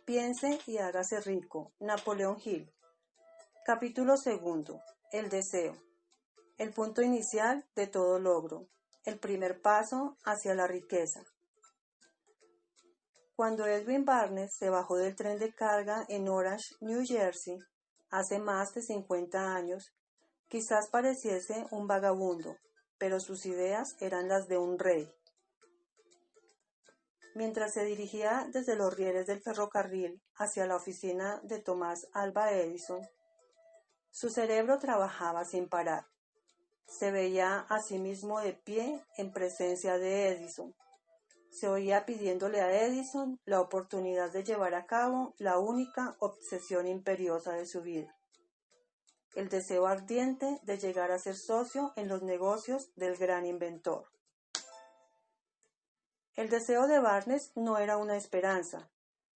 Piense y hágase rico. Napoleón Hill. Capítulo 2. El deseo. El punto inicial de todo logro. El primer paso hacia la riqueza. Cuando Edwin Barnes se bajó del tren de carga en Orange, New Jersey, hace más de 50 años, quizás pareciese un vagabundo, pero sus ideas eran las de un rey. Mientras se dirigía desde los rieles del ferrocarril hacia la oficina de Thomas Alva Edison, su cerebro trabajaba sin parar. Se veía a sí mismo de pie en presencia de Edison. Se oía pidiéndole a Edison la oportunidad de llevar a cabo la única obsesión imperiosa de su vida: el deseo ardiente de llegar a ser socio en los negocios del gran inventor. El deseo de Barnes no era una esperanza,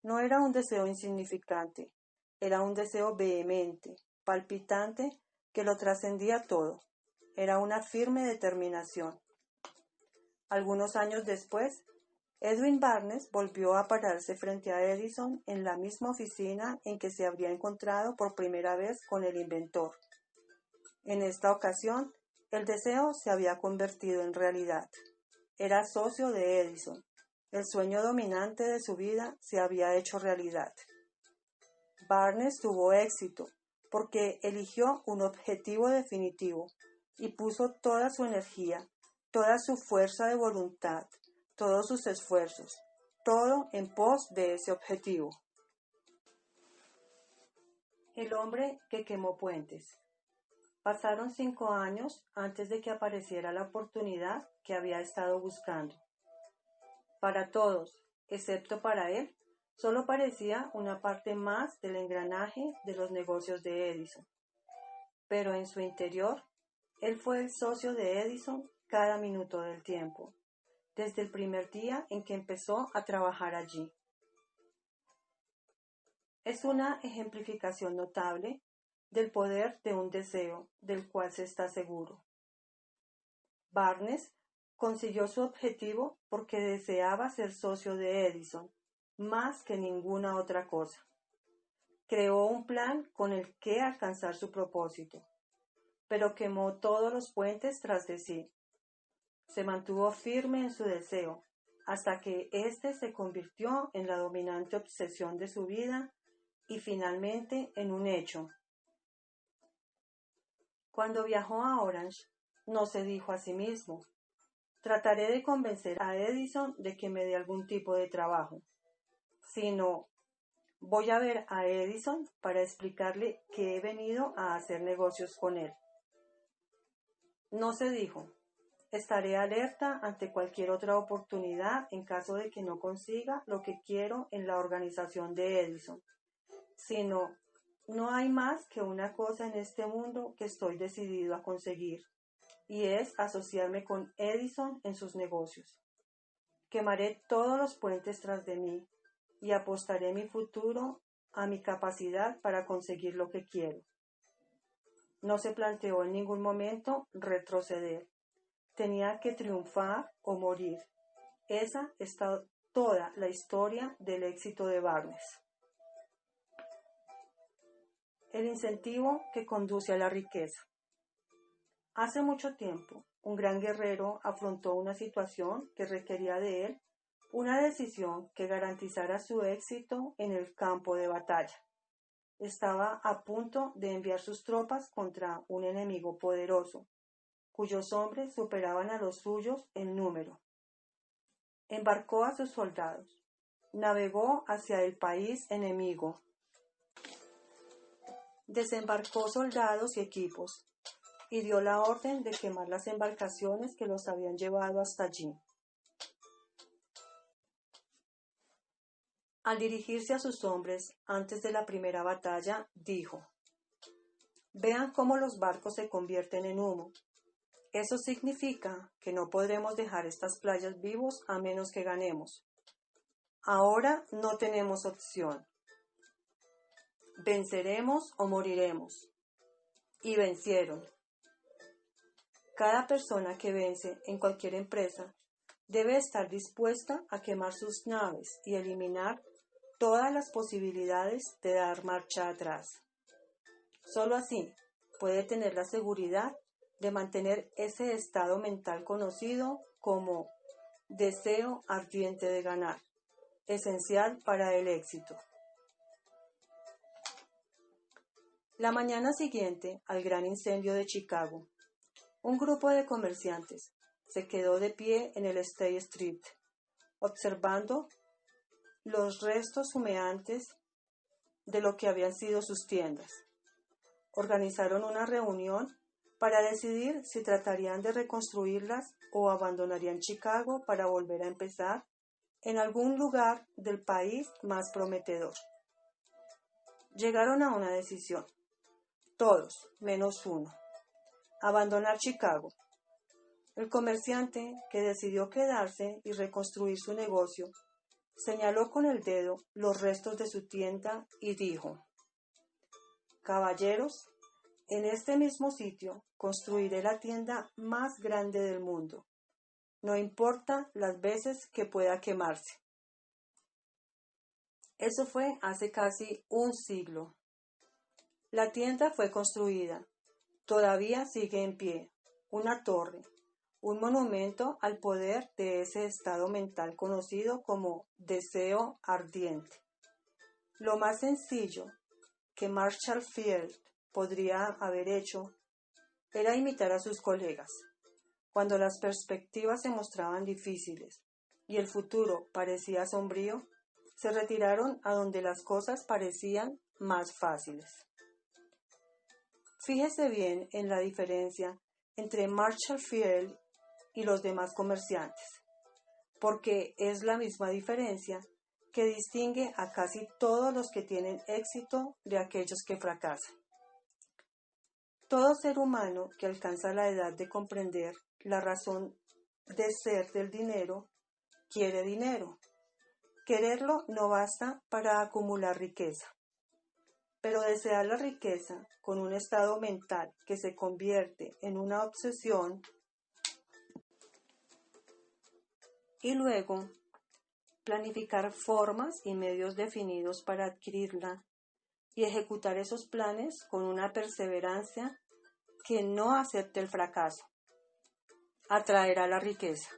no era un deseo insignificante, era un deseo vehemente, palpitante, que lo trascendía todo. Era una firme determinación. Algunos años después, Edwin Barnes volvió a pararse frente a Edison en la misma oficina en que se habría encontrado por primera vez con el inventor. En esta ocasión, el deseo se había convertido en realidad. Era socio de Edison. El sueño dominante de su vida se había hecho realidad. Barnes tuvo éxito porque eligió un objetivo definitivo y puso toda su energía, toda su fuerza de voluntad, todos sus esfuerzos, todo en pos de ese objetivo. El hombre que quemó puentes. Pasaron 5 años antes de que apareciera la oportunidad que había estado buscando. Para todos, excepto para él, solo parecía una parte más del engranaje de los negocios de Edison. Pero en su interior, él fue el socio de Edison cada minuto del tiempo, desde el primer día en que empezó a trabajar allí. Es una ejemplificación notable del poder de un deseo del cual se está seguro. Barnes consiguió su objetivo porque deseaba ser socio de Edison, más que ninguna otra cosa. Creó un plan con el que alcanzar su propósito, pero quemó todos los puentes tras de sí. Se mantuvo firme en su deseo, hasta que éste se convirtió en la dominante obsesión de su vida y finalmente en un hecho. Cuando viajó a Orange, no se dijo a sí mismo: trataré de convencer a Edison de que me dé algún tipo de trabajo, sino: voy a ver a Edison para explicarle que he venido a hacer negocios con él. No se dijo: estaré alerta ante cualquier otra oportunidad en caso de que no consiga lo que quiero en la organización de Edison, sino: no hay más que una cosa en este mundo que estoy decidido a conseguir, y es asociarme con Edison en sus negocios. Quemaré todos los puentes tras de mí y apostaré mi futuro a mi capacidad para conseguir lo que quiero. No se planteó en ningún momento retroceder. Tenía que triunfar o morir. Esa es toda la historia del éxito de Barnes. El incentivo que conduce a la riqueza. Hace mucho tiempo, un gran guerrero afrontó una situación que requería de él una decisión que garantizara su éxito en el campo de batalla. Estaba a punto de enviar sus tropas contra un enemigo poderoso, cuyos hombres superaban a los suyos en número. Embarcó a sus soldados, navegó hacia el país enemigo, desembarcó soldados y equipos, y dio la orden de quemar las embarcaciones que los habían llevado hasta allí. Al dirigirse a sus hombres antes de la primera batalla, dijo: vean cómo los barcos se convierten en humo. Eso significa que no podremos dejar estas playas vivos a menos que ganemos. Ahora no tenemos opción. Venceremos o moriremos. Y vencieron. Cada persona que vence en cualquier empresa debe estar dispuesta a quemar sus naves y eliminar todas las posibilidades de dar marcha atrás. Solo así puede tener la seguridad de mantener ese estado mental conocido como deseo ardiente de ganar, esencial para el éxito. La mañana siguiente al gran incendio de Chicago, un grupo de comerciantes se quedó de pie en el State Street, observando los restos humeantes de lo que habían sido sus tiendas. Organizaron una reunión para decidir si tratarían de reconstruirlas o abandonarían Chicago para volver a empezar en algún lugar del país más prometedor. Llegaron a una decisión. Todos, menos uno. Abandonar Chicago. El comerciante, que decidió quedarse y reconstruir su negocio, señaló con el dedo los restos de su tienda y dijo: «Caballeros, en este mismo sitio construiré la tienda más grande del mundo, no importa las veces que pueda quemarse». Eso fue hace casi un siglo. La tienda fue construida, todavía sigue en pie, una torre, un monumento al poder de ese estado mental conocido como deseo ardiente. Lo más sencillo que Marshall Field podría haber hecho era imitar a sus colegas. Cuando las perspectivas se mostraban difíciles y el futuro parecía sombrío, se retiraron a donde las cosas parecían más fáciles. Fíjese bien en la diferencia entre Marshall Field y los demás comerciantes, porque es la misma diferencia que distingue a casi todos los que tienen éxito de aquellos que fracasan. Todo ser humano que alcanza la edad de comprender la razón de ser del dinero, quiere dinero. Quererlo no basta para acumular riqueza. Pero desear la riqueza con un estado mental que se convierte en una obsesión y luego planificar formas y medios definidos para adquirirla y ejecutar esos planes con una perseverancia que no acepte el fracaso, atraerá la riqueza.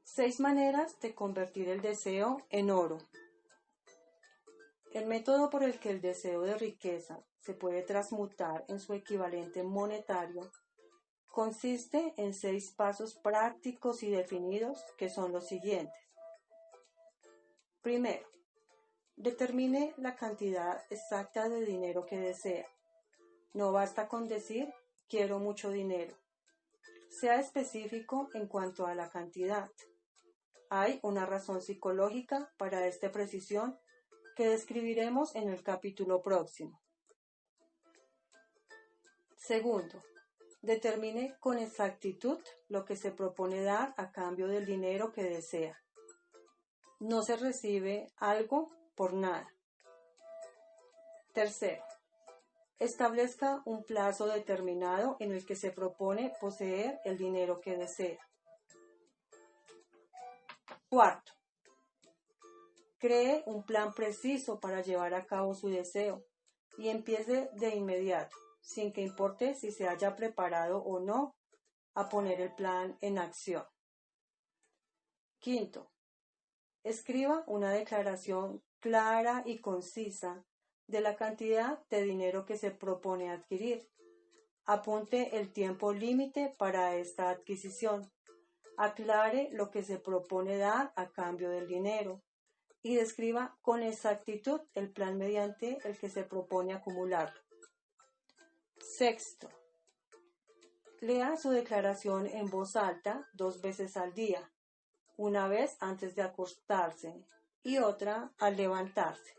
6 maneras de convertir el deseo en oro. El método por el que el deseo de riqueza se puede transmutar en su equivalente monetario consiste en 6 pasos prácticos y definidos que son los siguientes. Primero, determine la cantidad exacta de dinero que desea. No basta con decir quiero mucho dinero. Sea específico en cuanto a la cantidad. Hay una razón psicológica para esta precisión que describiremos en el capítulo próximo. Segundo, determine con exactitud lo que se propone dar a cambio del dinero que desea. No se recibe algo por nada. Tercero, establezca un plazo determinado en el que se propone poseer el dinero que desea. Cuarto, cree un plan preciso para llevar a cabo su deseo y empiece de inmediato, sin que importe si se haya preparado o no a poner el plan en acción. Quinto, escriba una declaración clara y concisa de la cantidad de dinero que se propone adquirir. Apunte el tiempo límite para esta adquisición. Aclare lo que se propone dar a cambio del dinero y describa con exactitud el plan mediante el que se propone acumularlo. Sexto, lea su declaración en voz alta 2 veces al día, una vez antes de acostarse y otra al levantarse.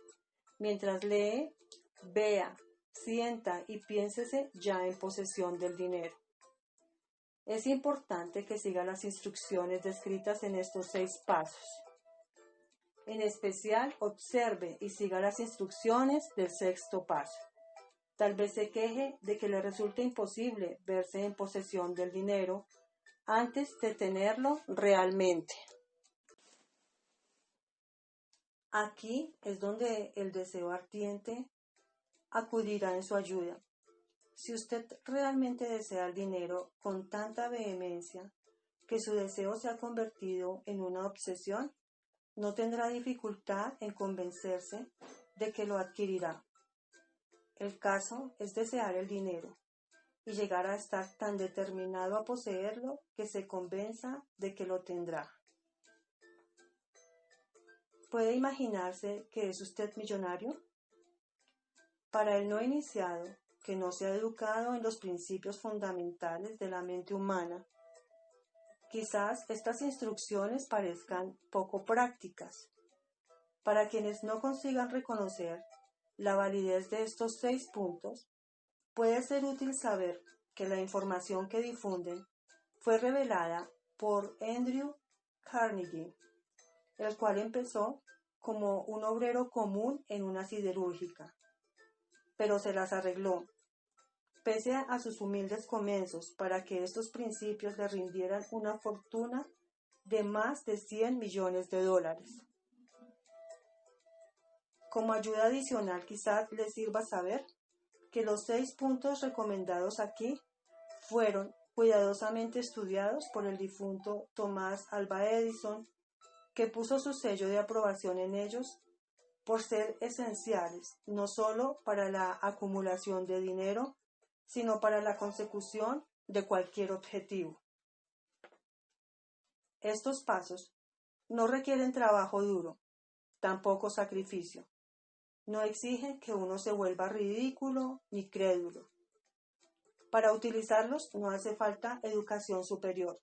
Mientras lee, vea, sienta y piénsese ya en posesión del dinero. Es importante que siga las instrucciones descritas en estos 6 pasos. En especial, observe y siga las instrucciones del 6º paso. Tal vez se queje de que le resulte imposible verse en posesión del dinero antes de tenerlo realmente. Aquí es donde el deseo ardiente acudirá en su ayuda. Si usted realmente desea el dinero con tanta vehemencia que su deseo se ha convertido en una obsesión, no tendrá dificultad en convencerse de que lo adquirirá. El caso es desear el dinero y llegar a estar tan determinado a poseerlo que se convenza de que lo tendrá. ¿Puede imaginarse que es usted millonario? Para el no iniciado, que no se ha educado en los principios fundamentales de la mente humana, quizás estas instrucciones parezcan poco prácticas. Para quienes no consigan reconocer la validez de estos 6 puntos, puede ser útil saber que la información que difunden fue revelada por Andrew Carnegie, el cual empezó como un obrero común en una siderúrgica, pero se las arregló, pese a sus humildes comienzos, para que estos principios le rindieran una fortuna de más de $100 millones. Como ayuda adicional, quizás le sirva saber que los 6 puntos recomendados aquí fueron cuidadosamente estudiados por el difunto Thomas Alva Edison, que puso su sello de aprobación en ellos por ser esenciales no solo para la acumulación de dinero, sino para la consecución de cualquier objetivo. Estos pasos no requieren trabajo duro, tampoco sacrificio. No exigen que uno se vuelva ridículo ni crédulo. Para utilizarlos no hace falta educación superior,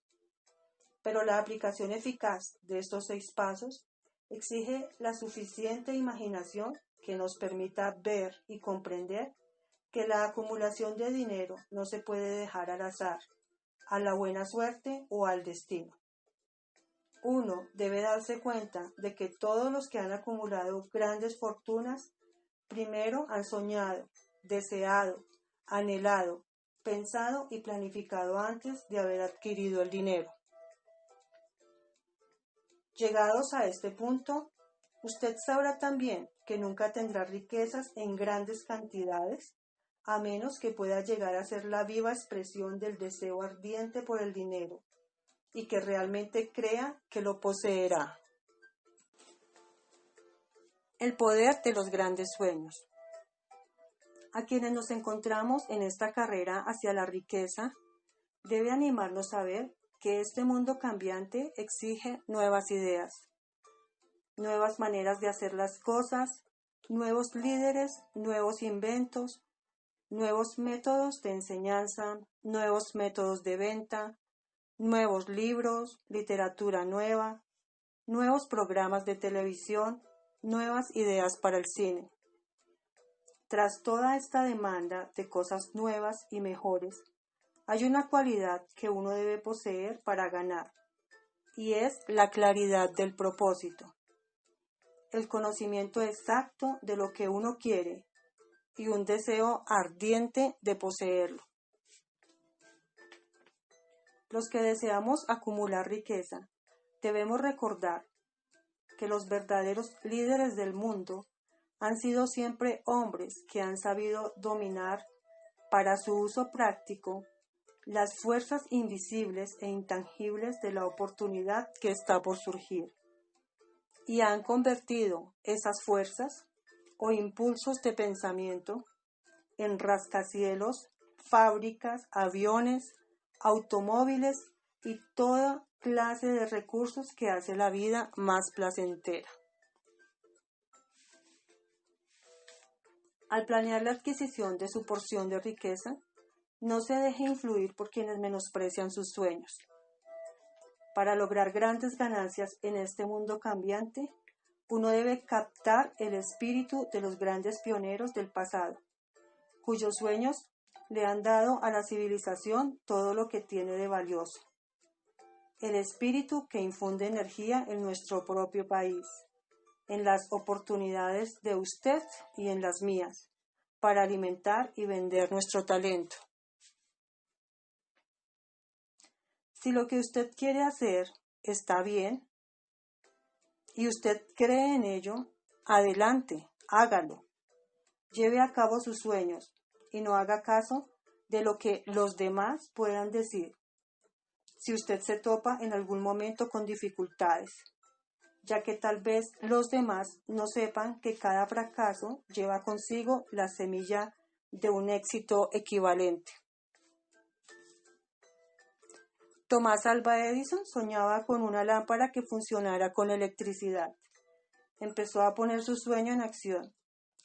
pero la aplicación eficaz de estos 6 pasos exige la suficiente imaginación que nos permita ver y comprender que la acumulación de dinero no se puede dejar al azar, a la buena suerte o al destino. Uno debe darse cuenta de que todos los que han acumulado grandes fortunas primero han soñado, deseado, anhelado, pensado y planificado antes de haber adquirido el dinero. Llegados a este punto, usted sabrá también que nunca tendrá riquezas en grandes cantidades, a menos que pueda llegar a ser la viva expresión del deseo ardiente por el dinero y que realmente crea que lo poseerá. El poder de los grandes sueños. A quienes nos encontramos en esta carrera hacia la riqueza, debe animarnos a ver que este mundo cambiante exige nuevas ideas, nuevas maneras de hacer las cosas, nuevos líderes, nuevos inventos, nuevos métodos de enseñanza, nuevos métodos de venta, nuevos libros, literatura nueva, nuevos programas de televisión, nuevas ideas para el cine. Tras toda esta demanda de cosas nuevas y mejores, hay una cualidad que uno debe poseer para ganar, y es la claridad del propósito, el conocimiento exacto de lo que uno quiere y un deseo ardiente de poseerlo. Los que deseamos acumular riqueza, debemos recordar que los verdaderos líderes del mundo han sido siempre hombres que han sabido dominar para su uso práctico las fuerzas invisibles e intangibles de la oportunidad que está por surgir, y han convertido esas fuerzas o impulsos de pensamiento en rascacielos, fábricas, aviones, automóviles y toda clase de recursos que hace la vida más placentera. Al planear la adquisición de su porción de riqueza, no se deje influir por quienes menosprecian sus sueños. Para lograr grandes ganancias en este mundo cambiante, uno debe captar el espíritu de los grandes pioneros del pasado, cuyos sueños le han dado a la civilización todo lo que tiene de valioso. El espíritu que infunde energía en nuestro propio país, en las oportunidades de usted y en las mías, para alimentar y vender nuestro talento. Si lo que usted quiere hacer está bien y usted cree en ello, Adelante, hágalo. Lleve a cabo sus sueños y no haga caso de lo que los demás puedan decir. Si usted se topa en algún momento con dificultades, ya que tal vez los demás no sepan que cada fracaso lleva consigo la semilla de un éxito equivalente. Tomás Alva Edison soñaba con una lámpara que funcionara con electricidad. Empezó a poner su sueño en acción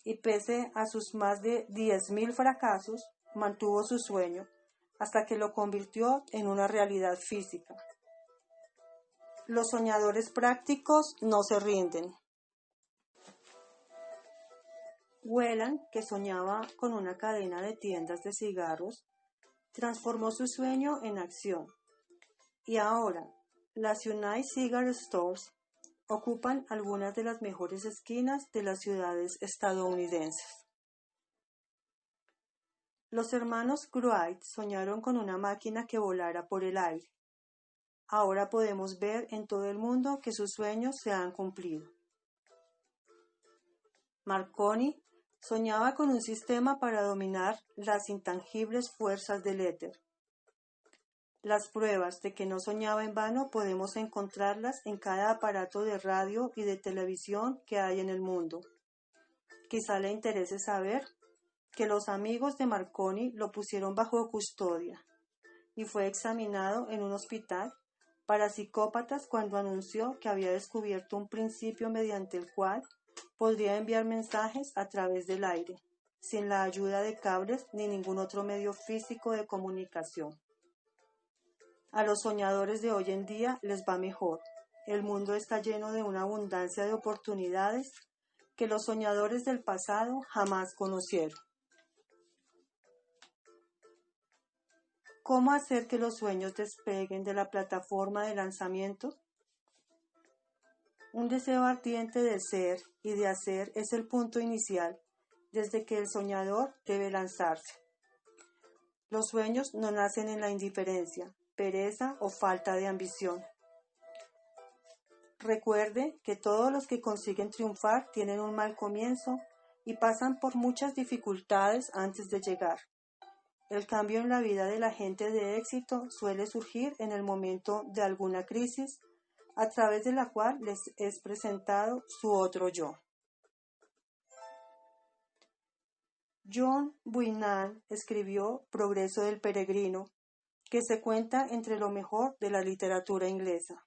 y pese a sus más de 10.000 fracasos, mantuvo su sueño hasta que lo convirtió en una realidad física. Los soñadores prácticos no se rinden. Whelan, que soñaba con una cadena de tiendas de cigarros, transformó su sueño en acción. Y ahora, las United Cigar Stores ocupan algunas de las mejores esquinas de las ciudades estadounidenses. Los hermanos Wright soñaron con una máquina que volara por el aire. Ahora podemos ver en todo el mundo que sus sueños se han cumplido. Marconi soñaba con un sistema para dominar las intangibles fuerzas del éter. Las pruebas de que no soñaba en vano podemos encontrarlas en cada aparato de radio y de televisión que hay en el mundo. Quizá le interese saber que los amigos de Marconi lo pusieron bajo custodia y fue examinado en un hospital para psicópatas cuando anunció que había descubierto un principio mediante el cual podría enviar mensajes a través del aire, sin la ayuda de cables ni ningún otro medio físico de comunicación. A los soñadores de hoy en día les va mejor. El mundo está lleno de una abundancia de oportunidades que los soñadores del pasado jamás conocieron. ¿Cómo hacer que los sueños despeguen de la plataforma de lanzamiento? Un deseo ardiente de ser y de hacer es el punto inicial, desde que el soñador debe lanzarse. Los sueños no nacen en la indiferencia, pereza o falta de ambición. Recuerde que todos los que consiguen triunfar tienen un mal comienzo y pasan por muchas dificultades antes de llegar. El cambio en la vida de la gente de éxito suele surgir en el momento de alguna crisis, a través de la cual les es presentado su otro yo. John Bunyan escribió Progreso del Peregrino, que se cuenta entre lo mejor de la literatura inglesa.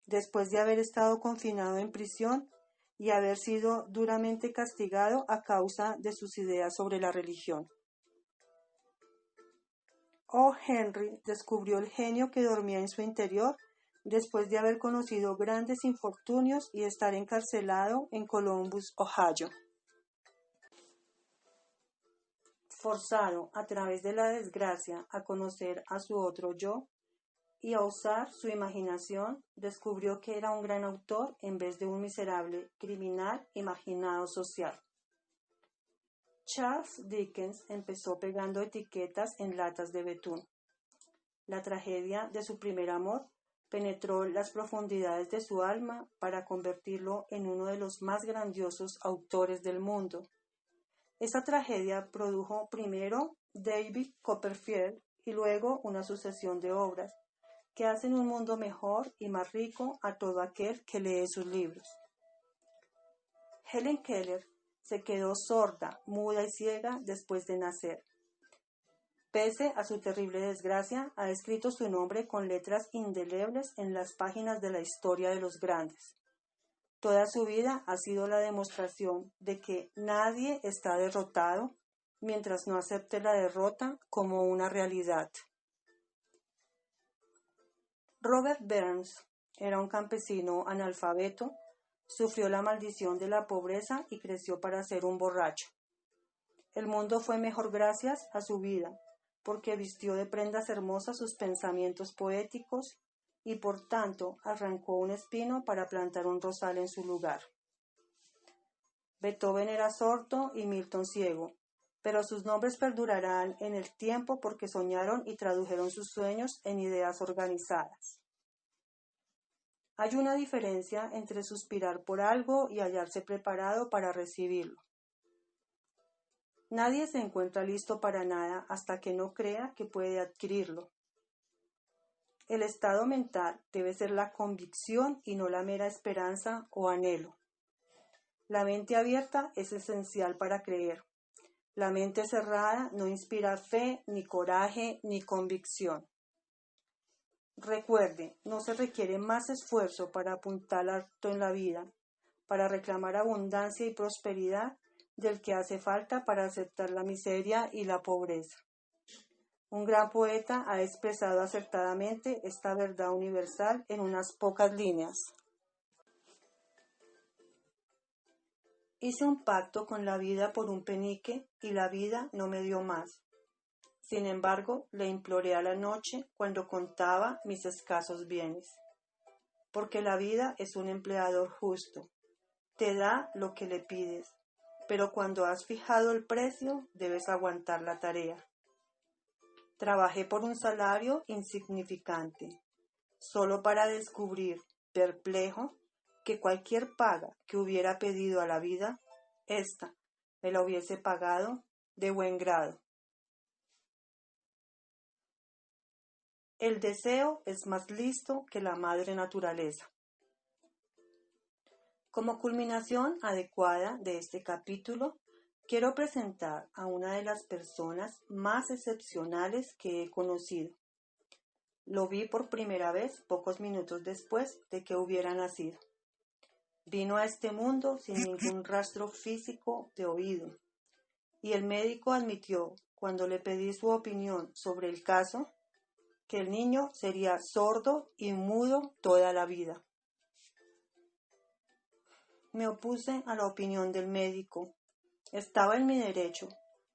Después de haber estado confinado en prisión y haber sido duramente castigado a causa de sus ideas sobre la religión. O. Henry descubrió el genio que dormía en su interior después de haber conocido grandes infortunios y estar encarcelado en Columbus, Ohio. Forzado a través de la desgracia a conocer a su otro yo y a usar su imaginación, descubrió que era un gran autor en vez de un miserable criminal imaginado social. Charles Dickens empezó pegando etiquetas en latas de betún. La tragedia de su primer amor penetró las profundidades de su alma para convertirlo en uno de los más grandiosos autores del mundo. Esa tragedia produjo primero David Copperfield y luego una sucesión de obras que hacen un mundo mejor y más rico a todo aquel que lee sus libros. Helen Keller se quedó sorda, muda y ciega después de nacer. Pese a su terrible desgracia, ha escrito su nombre con letras indelebles en las páginas de la historia de los grandes. Toda su vida ha sido la demostración de que nadie está derrotado mientras no acepte la derrota como una realidad. Robert Burns era un campesino analfabeto, sufrió la maldición de la pobreza y creció para ser un borracho. El mundo fue mejor gracias a su vida, porque vistió de prendas hermosas sus pensamientos poéticos y por tanto arrancó un espino para plantar un rosal en su lugar. Beethoven era sordo y Milton ciego, pero sus nombres perdurarán en el tiempo porque soñaron y tradujeron sus sueños en ideas organizadas. Hay una diferencia entre suspirar por algo y hallarse preparado para recibirlo. Nadie se encuentra listo para nada hasta que no crea que puede adquirirlo. El estado mental debe ser la convicción y no la mera esperanza o anhelo. La mente abierta es esencial para creer. La mente cerrada no inspira fe, ni coraje, ni convicción. Recuerde, no se requiere más esfuerzo para apuntar alto en la vida, para reclamar abundancia y prosperidad, del que hace falta para aceptar la miseria y la pobreza. Un gran poeta ha expresado acertadamente esta verdad universal en unas pocas líneas. Hice un pacto con la vida por un penique y la vida no me dio más. Sin embargo, le imploré a la noche cuando contaba mis escasos bienes. Porque la vida es un empleador justo. Te da lo que le pides, pero cuando has fijado el precio, debes aguantar la tarea. Trabajé por un salario insignificante, solo para descubrir, perplejo, que cualquier paga que hubiera pedido a la vida, ésta me la hubiese pagado de buen grado. El deseo es más listo que la madre naturaleza. Como culminación adecuada de este capítulo, quiero presentar a una de las personas más excepcionales que he conocido. Lo vi por primera vez pocos minutos después de que hubiera nacido. Vino a este mundo sin ningún rastro físico de oído, y el médico admitió, cuando le pedí su opinión sobre el caso, que el niño sería sordo y mudo toda la vida. Me opuse a la opinión del médico. Estaba en mi derecho.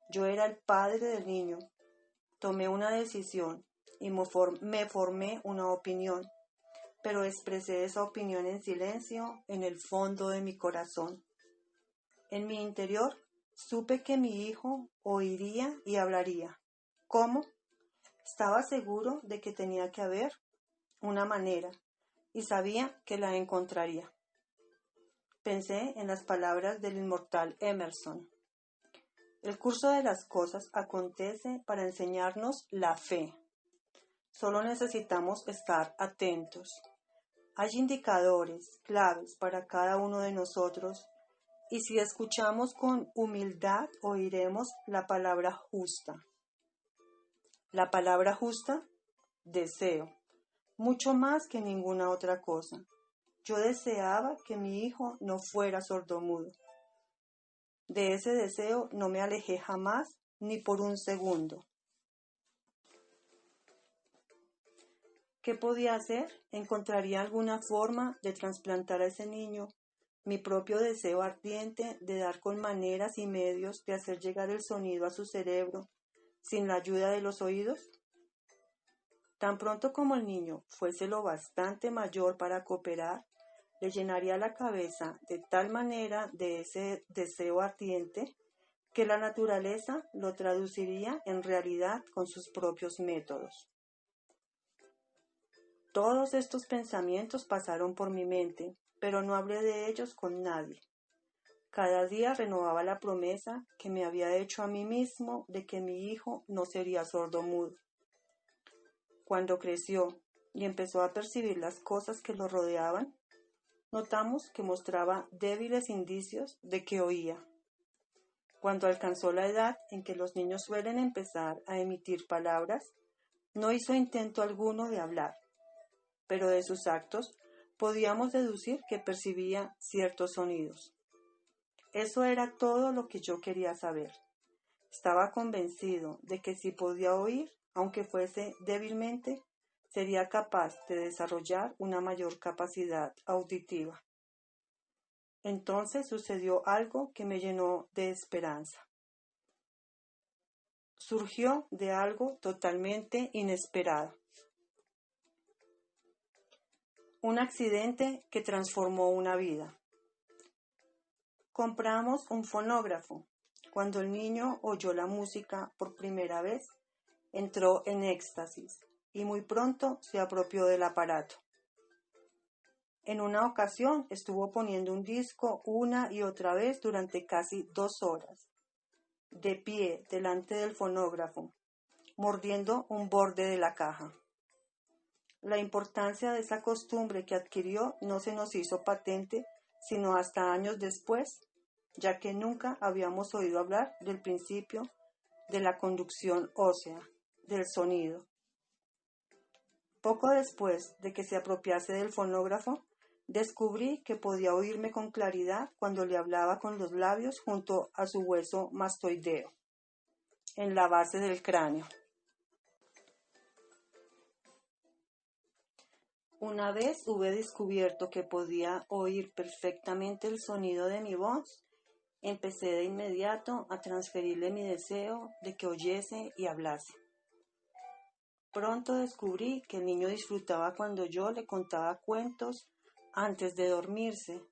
Yo era el padre del niño. Tomé una decisión y me formé una opinión, pero expresé esa opinión en silencio en el fondo de mi corazón. En mi interior supe que mi hijo oiría y hablaría. ¿Cómo? Estaba seguro de que tenía que haber una manera y sabía que la encontraría. Pensé en las palabras del inmortal Emerson. El curso de las cosas acontece para enseñarnos la fe. Solo necesitamos estar atentos. Hay indicadores, claves para cada uno de nosotros, y si escuchamos con humildad oiremos la palabra justa. La palabra justa, deseo, mucho más que ninguna otra cosa. Yo deseaba que mi hijo no fuera sordomudo. De ese deseo no me alejé jamás, ni por un segundo. ¿Qué podía hacer? ¿Encontraría alguna forma de trasplantar a ese niño mi propio deseo ardiente de dar con maneras y medios de hacer llegar el sonido a su cerebro sin la ayuda de los oídos? Tan pronto como el niño fuese lo bastante mayor para cooperar, le llenaría la cabeza de tal manera de ese deseo ardiente que la naturaleza lo traduciría en realidad con sus propios métodos. Todos estos pensamientos pasaron por mi mente, pero no hablé de ellos con nadie. Cada día renovaba la promesa que me había hecho a mí mismo de que mi hijo no sería sordomudo. Cuando creció y empezó a percibir las cosas que lo rodeaban, notamos que mostraba débiles indicios de que oía. Cuando alcanzó la edad en que los niños suelen empezar a emitir palabras, no hizo intento alguno de hablar, pero de sus actos podíamos deducir que percibía ciertos sonidos. Eso era todo lo que yo quería saber. Estaba convencido de que si podía oír, aunque fuese débilmente, sería capaz de desarrollar una mayor capacidad auditiva. Entonces sucedió algo que me llenó de esperanza. Surgió de algo totalmente inesperado. Un accidente que transformó una vida. Compramos un fonógrafo. Cuando el niño oyó la música por primera vez, entró en éxtasis y muy pronto se apropió del aparato. En una ocasión estuvo poniendo un disco una y otra vez durante casi 2 horas, de pie delante del fonógrafo, mordiendo un borde de la caja. La importancia de esa costumbre que adquirió no se nos hizo patente sino hasta años después, ya que nunca habíamos oído hablar del principio de la conducción ósea, del sonido. Poco después de que se apropiase del fonógrafo, descubrí que podía oírme con claridad cuando le hablaba con los labios junto a su hueso mastoideo, en la base del cráneo. Una vez hube descubierto que podía oír perfectamente el sonido de mi voz, empecé de inmediato a transferirle mi deseo de que oyese y hablase. Pronto descubrí que el niño disfrutaba cuando yo le contaba cuentos antes de dormirse,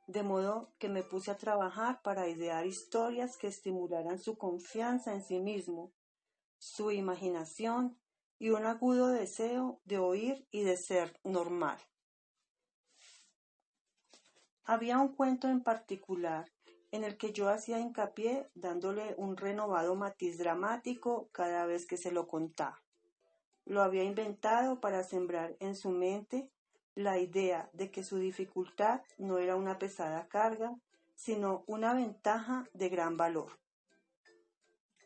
de modo que me puse a trabajar para idear historias que estimularan su confianza en sí mismo, su imaginación y un agudo deseo de oír y de ser normal. Había un cuento en particular en el que yo hacía hincapié dándole un renovado matiz dramático cada vez que se lo contaba. Lo había inventado para sembrar en su mente la idea de que su dificultad no era una pesada carga, sino una ventaja de gran valor.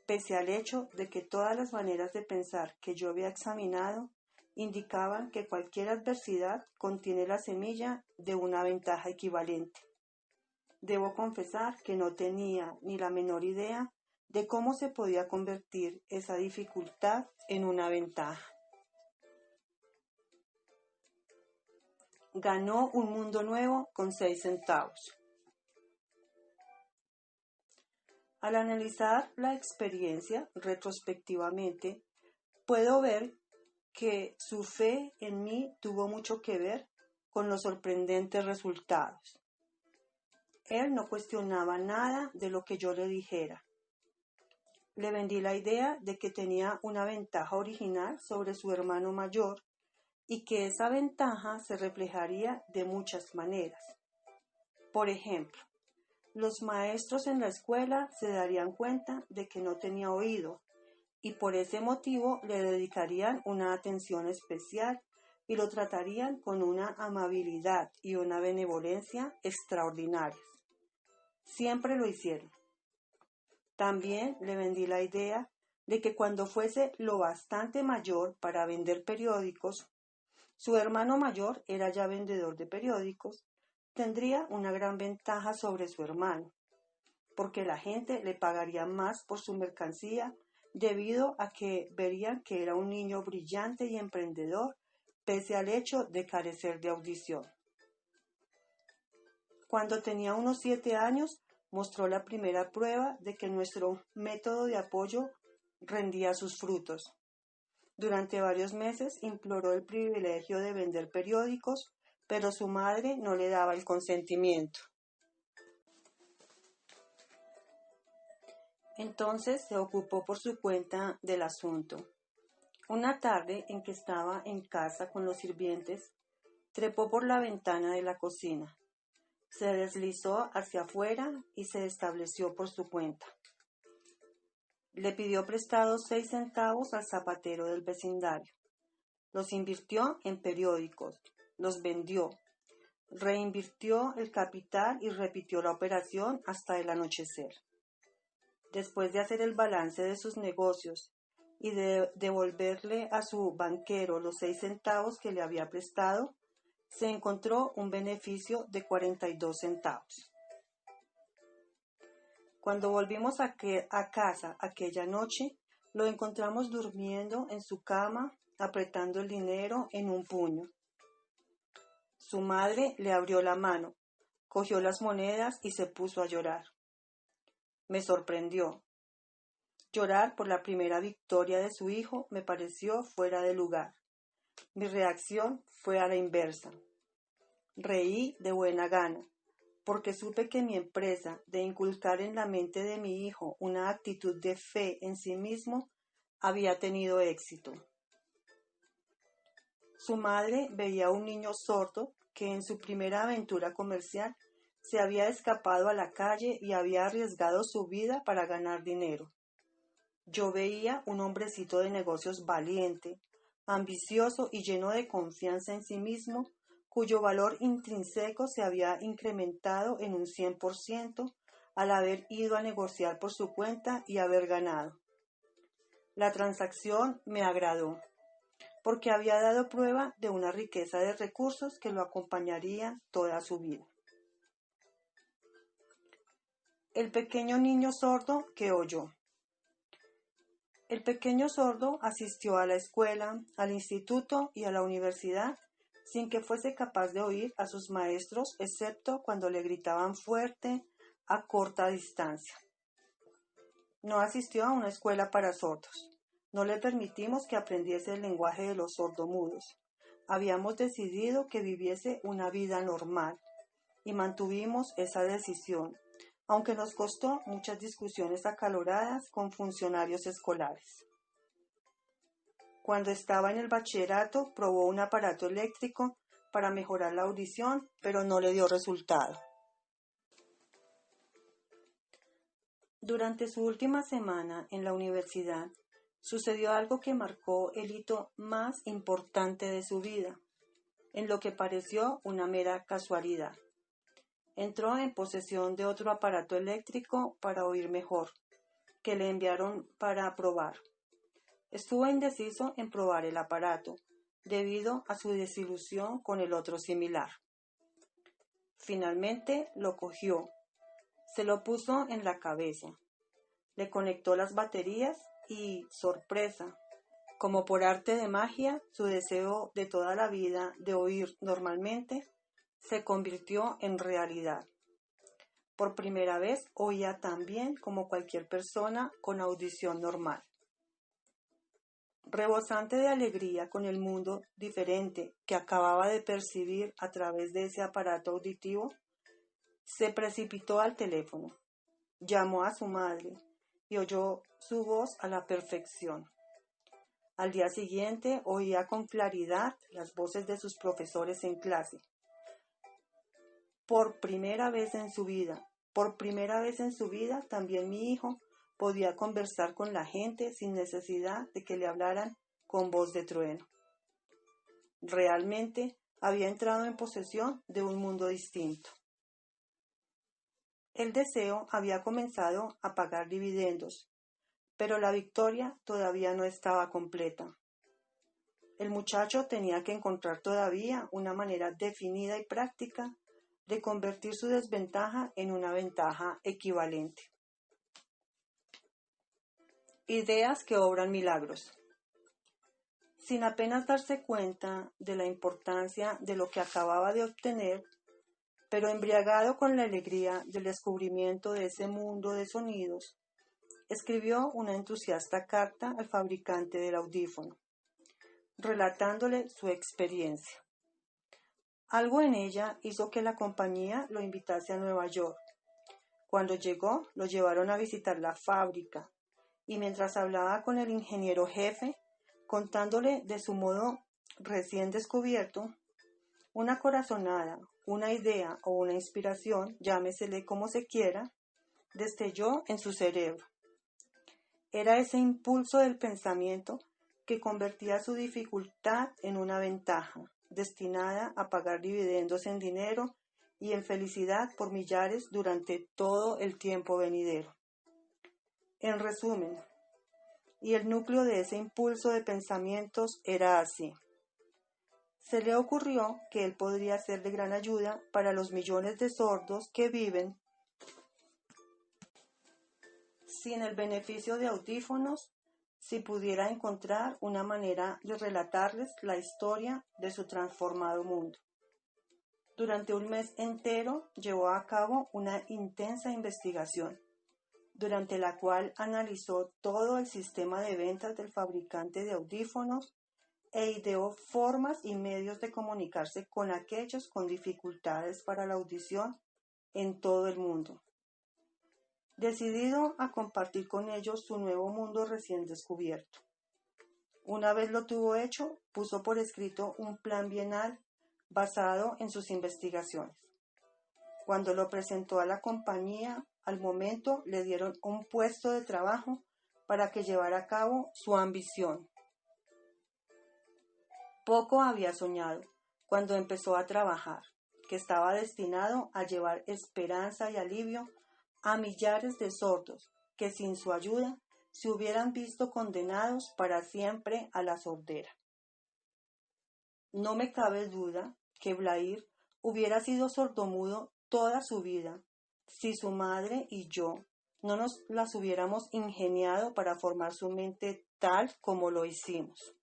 Pese al hecho de que todas las maneras de pensar que yo había examinado indicaban que cualquier adversidad contiene la semilla de una ventaja equivalente. Debo confesar que no tenía ni la menor idea de cómo se podía convertir esa dificultad en una ventaja. Ganó un mundo nuevo con 6 centavos. Al analizar la experiencia retrospectivamente, puedo ver que su fe en mí tuvo mucho que ver con los sorprendentes resultados. Él no cuestionaba nada de lo que yo le dijera. Le vendí la idea de que tenía una ventaja original sobre su hermano mayor y que esa ventaja se reflejaría de muchas maneras. Por ejemplo, los maestros en la escuela se darían cuenta de que no tenía oído y por ese motivo le dedicarían una atención especial y lo tratarían con una amabilidad y una benevolencia extraordinarias. Siempre lo hicieron. También le vendí la idea de que cuando fuese lo bastante mayor para vender periódicos, su hermano mayor era ya vendedor de periódicos, tendría una gran ventaja sobre su hermano, porque la gente le pagaría más por su mercancía debido a que verían que era un niño brillante y emprendedor, pese al hecho de carecer de audición. Cuando tenía unos 7 años, mostró la primera prueba de que nuestro método de apoyo rendía sus frutos. Durante varios meses imploró el privilegio de vender periódicos, pero su madre no le daba el consentimiento. Entonces se ocupó por su cuenta del asunto. Una tarde en que estaba en casa con los sirvientes, trepó por la ventana de la cocina. Se deslizó hacia afuera y se estableció por su cuenta. Le pidió prestados 6 centavos al zapatero del vecindario. Los invirtió en periódicos, los vendió, reinvirtió el capital y repitió la operación hasta el anochecer. Después de hacer el balance de sus negocios y de devolverle a su banquero los 6 centavos que le había prestado, se encontró un beneficio de 42 centavos. Cuando volvimos a casa aquella noche, lo encontramos durmiendo en su cama, apretando el dinero en un puño. Su madre le abrió la mano, cogió las monedas y se puso a llorar. Me sorprendió. Llorar por la primera victoria de su hijo me pareció fuera de lugar. Mi reacción fue a la inversa. Reí de buena gana, porque supe que mi empresa de inculcar en la mente de mi hijo una actitud de fe en sí mismo había tenido éxito. Su madre veía a un niño sordo que en su primera aventura comercial se había escapado a la calle y había arriesgado su vida para ganar dinero. Yo veía un hombrecito de negocios valiente, ambicioso y lleno de confianza en sí mismo, cuyo valor intrínseco se había incrementado en un 100% al haber ido a negociar por su cuenta y haber ganado. La transacción me agradó, porque había dado prueba de una riqueza de recursos que lo acompañaría toda su vida. El pequeño niño sordo que oyó. El pequeño sordo asistió a la escuela, al instituto y a la universidad sin que fuese capaz de oír a sus maestros, excepto cuando le gritaban fuerte a corta distancia. No asistió a una escuela para sordos. No le permitimos que aprendiese el lenguaje de los sordomudos. Habíamos decidido que viviese una vida normal y mantuvimos esa decisión, aunque nos costó muchas discusiones acaloradas con funcionarios escolares. Cuando estaba en el bachillerato, probó un aparato eléctrico para mejorar la audición, pero no le dio resultado. Durante su última semana en la universidad, sucedió algo que marcó el hito más importante de su vida, en lo que pareció una mera casualidad. Entró en posesión de otro aparato eléctrico para oír mejor, que le enviaron para probar. Estuvo indeciso en probar el aparato, debido a su desilusión con el otro similar. Finalmente lo cogió, se lo puso en la cabeza, le conectó las baterías y, sorpresa, como por arte de magia, su deseo de toda la vida de oír normalmente se convirtió en realidad. Por primera vez oía tan bien como cualquier persona con audición normal. Rebosante de alegría con el mundo diferente que acababa de percibir a través de ese aparato auditivo, se precipitó al teléfono, llamó a su madre y oyó su voz a la perfección. Al día siguiente oía con claridad las voces de sus profesores en clase. Por primera vez en su vida, también mi hijo podía conversar con la gente sin necesidad de que le hablaran con voz de trueno. Realmente había entrado en posesión de un mundo distinto. El deseo había comenzado a pagar dividendos, pero la victoria todavía no estaba completa. El muchacho tenía que encontrar todavía una manera definida y práctica de convertir su desventaja en una ventaja equivalente. Ideas que obran milagros. Sin apenas darse cuenta de la importancia de lo que acababa de obtener, pero embriagado con la alegría del descubrimiento de ese mundo de sonidos, escribió una entusiasta carta al fabricante del audífono, relatándole su experiencia. Algo en ella hizo que la compañía lo invitase a Nueva York. Cuando llegó, lo llevaron a visitar la fábrica, y mientras hablaba con el ingeniero jefe, contándole de su modo recién descubierto, una corazonada, una idea o una inspiración, llámesele como se quiera, destelló en su cerebro. Era ese impulso del pensamiento que convertía su dificultad en una ventaja, destinada a pagar dividendos en dinero y en felicidad por millares durante todo el tiempo venidero. En resumen, y el núcleo de ese impulso de pensamientos era así. Se le ocurrió que él podría ser de gran ayuda para los millones de sordos que viven sin el beneficio de audífonos, si pudiera encontrar una manera de relatarles la historia de su transformado mundo. Durante un mes entero llevó a cabo una intensa investigación, durante la cual analizó todo el sistema de ventas del fabricante de audífonos e ideó formas y medios de comunicarse con aquellos con dificultades para la audición en todo el mundo. Decidido a compartir con ellos su nuevo mundo recién descubierto. Una vez lo tuvo hecho, puso por escrito un plan bienal basado en sus investigaciones. Cuando lo presentó a la compañía, al momento le dieron un puesto de trabajo para que llevara a cabo su ambición. Poco había soñado cuando empezó a trabajar, que estaba destinado a llevar esperanza y alivio a millares de sordos que sin su ayuda se hubieran visto condenados para siempre a la sordera. No me cabe duda que Blair hubiera sido sordomudo toda su vida si su madre y yo no nos las hubiéramos ingeniado para formar su mente tal como lo hicimos.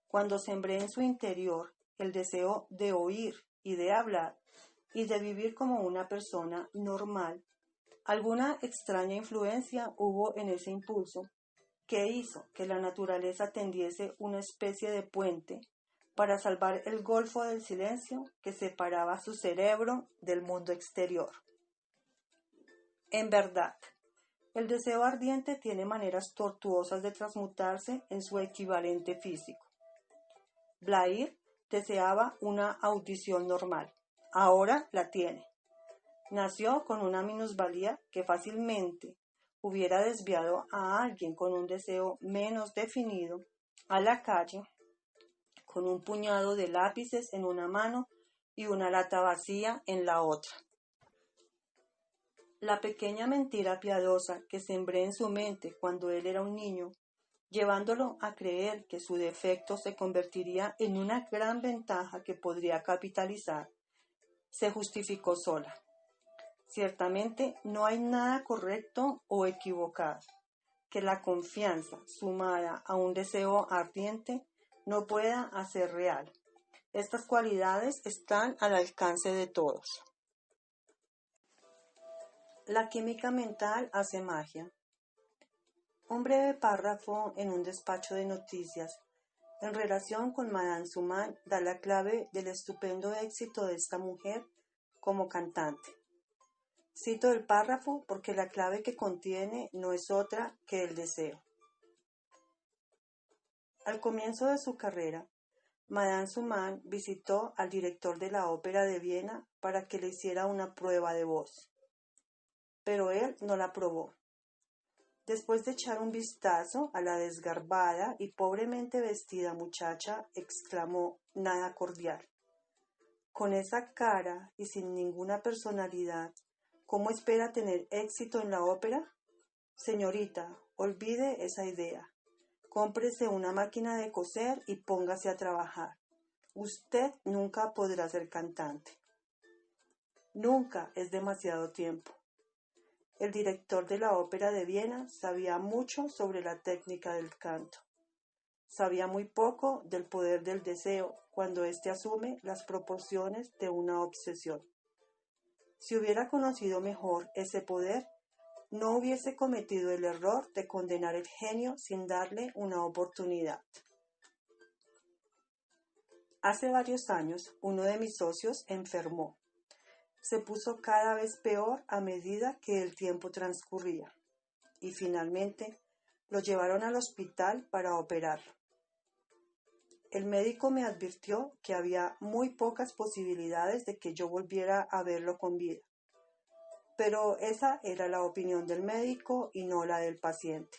Cuando sembré en su interior el deseo de oír y de hablar y de vivir como una persona normal, alguna extraña influencia hubo en ese impulso que hizo que la naturaleza tendiese una especie de puente para salvar el golfo del silencio que separaba su cerebro del mundo exterior. En verdad, el deseo ardiente tiene maneras tortuosas de transmutarse en su equivalente físico. Blair deseaba una audición normal. Ahora la tiene. Nació con una minusvalía que fácilmente hubiera desviado a alguien con un deseo menos definido a la calle con un puñado de lápices en una mano y una lata vacía en la otra. La pequeña mentira piadosa que sembré en su mente cuando él era un niño, llevándolo a creer que su defecto se convertiría en una gran ventaja que podría capitalizar, se justificó sola. Ciertamente no hay nada correcto o equivocado que la confianza sumada a un deseo ardiente no pueda hacer real. Estas cualidades están al alcance de todos. La química mental hace magia. Un breve párrafo en un despacho de noticias en relación con Madame Suman da la clave del estupendo éxito de esta mujer como cantante. Cito el párrafo porque la clave que contiene no es otra que el deseo. Al comienzo de su carrera, Madame Suman visitó al director de la Ópera de Viena para que le hiciera una prueba de voz, pero él no la aprobó. Después de echar un vistazo a la desgarbada y pobremente vestida muchacha, exclamó, nada cordial. Con esa cara y sin ninguna personalidad, ¿cómo espera tener éxito en la ópera? Señorita, olvide esa idea. Cómprese una máquina de coser y póngase a trabajar. Usted nunca podrá ser cantante. Nunca es demasiado tiempo. El director de la Ópera de Viena sabía mucho sobre la técnica del canto. Sabía muy poco del poder del deseo cuando éste asume las proporciones de una obsesión. Si hubiera conocido mejor ese poder, no hubiese cometido el error de condenar el genio sin darle una oportunidad. Hace varios años, uno de mis socios enfermó. Se puso cada vez peor a medida que el tiempo transcurría y finalmente lo llevaron al hospital para operarlo. El médico me advirtió que había muy pocas posibilidades de que yo volviera a verlo con vida, pero esa era la opinión del médico y no la del paciente.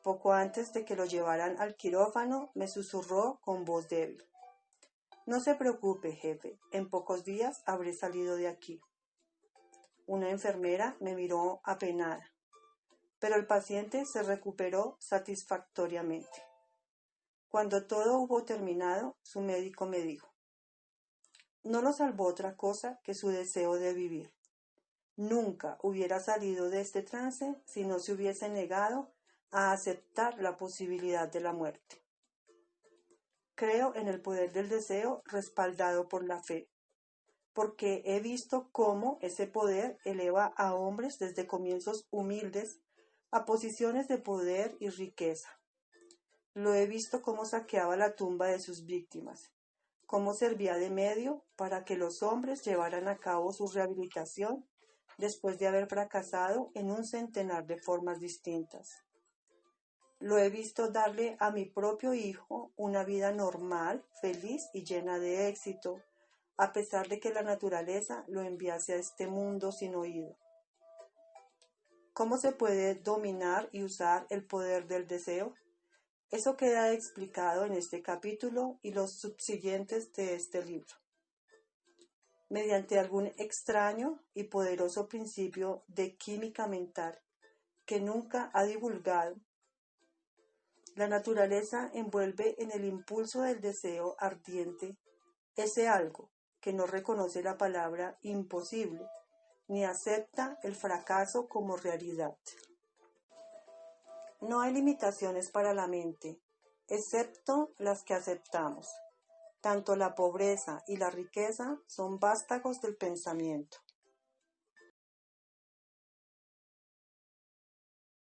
Poco antes de que lo llevaran al quirófano, me susurró con voz débil. No se preocupe, jefe, en pocos días habré salido de aquí. Una enfermera me miró apenada, pero el paciente se recuperó satisfactoriamente. Cuando todo hubo terminado, su médico me dijo, no lo salvó otra cosa que su deseo de vivir. Nunca hubiera salido de este trance si no se hubiese negado a aceptar la posibilidad de la muerte. Creo en el poder del deseo respaldado por la fe, porque he visto cómo ese poder eleva a hombres desde comienzos humildes a posiciones de poder y riqueza. Lo he visto cómo saqueaba la tumba de sus víctimas, cómo servía de medio para que los hombres llevaran a cabo su rehabilitación después de haber fracasado en un centenar de formas distintas. Lo he visto darle a mi propio hijo una vida normal, feliz y llena de éxito, a pesar de que la naturaleza lo enviase a este mundo sin oído. ¿Cómo se puede dominar y usar el poder del deseo? Eso queda explicado en este capítulo y los subsiguientes de este libro. Mediante algún extraño y poderoso principio de química mental que nunca ha divulgado, la naturaleza envuelve en el impulso del deseo ardiente ese algo que no reconoce la palabra imposible ni acepta el fracaso como realidad. No hay limitaciones para la mente, excepto las que aceptamos. Tanto la pobreza y la riqueza son vástagos del pensamiento.